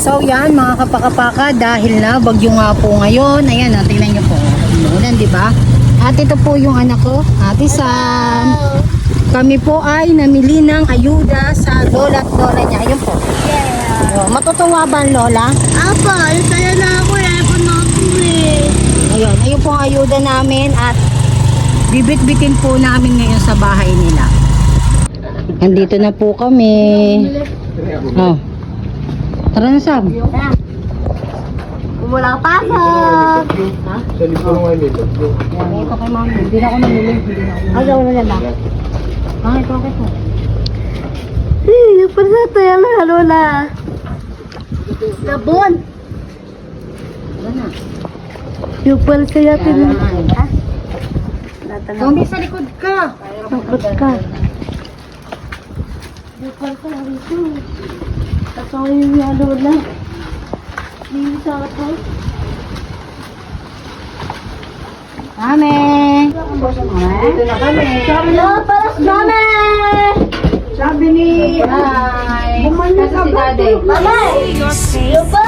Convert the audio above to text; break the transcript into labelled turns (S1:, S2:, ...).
S1: So yan mga kapakapaka, dahil na bagyo nga po ngayon. Ayan, tingnan nyo po. Umulan, di ba? At ito po yung anak ko, Ate Sam. Kami po ay namili ng ayuda sa lola at lola niya. Ayun po.
S2: Yeah.
S1: Matutuwa ba ang lola?
S2: Apa, saya na ako eh. Panako eh.
S1: Ayun, ayun po ang ayuda namin at bibit-bitin po namin ngayon sa bahay nila. Andito na po kami. Oh. Tara na, Sam.
S2: Wala pasok.
S1: Ha?
S3: Sa lipo ng ngayon dito.
S1: Ito kay mami. Hindi na ako namili.
S2: Agaw na lang ba?
S1: Bakit? Bakit po?
S2: Pwede na tayo na, Lola. Gabon.
S1: Tara na.
S2: Yung pala sa'yo
S1: Ayan.
S2: Ha?
S1: Zombie, sa likod ka.
S2: Takot ka. Yung pala sa'yo rito. Kasama yung mga Lola. Hindi sa ako.
S1: Mami.
S3: Dito na kami.
S2: Lola, paras mami!
S1: Sabi ni... Hi.
S2: Bumalik
S1: Kasi si daddy.
S2: Mami! Yung pa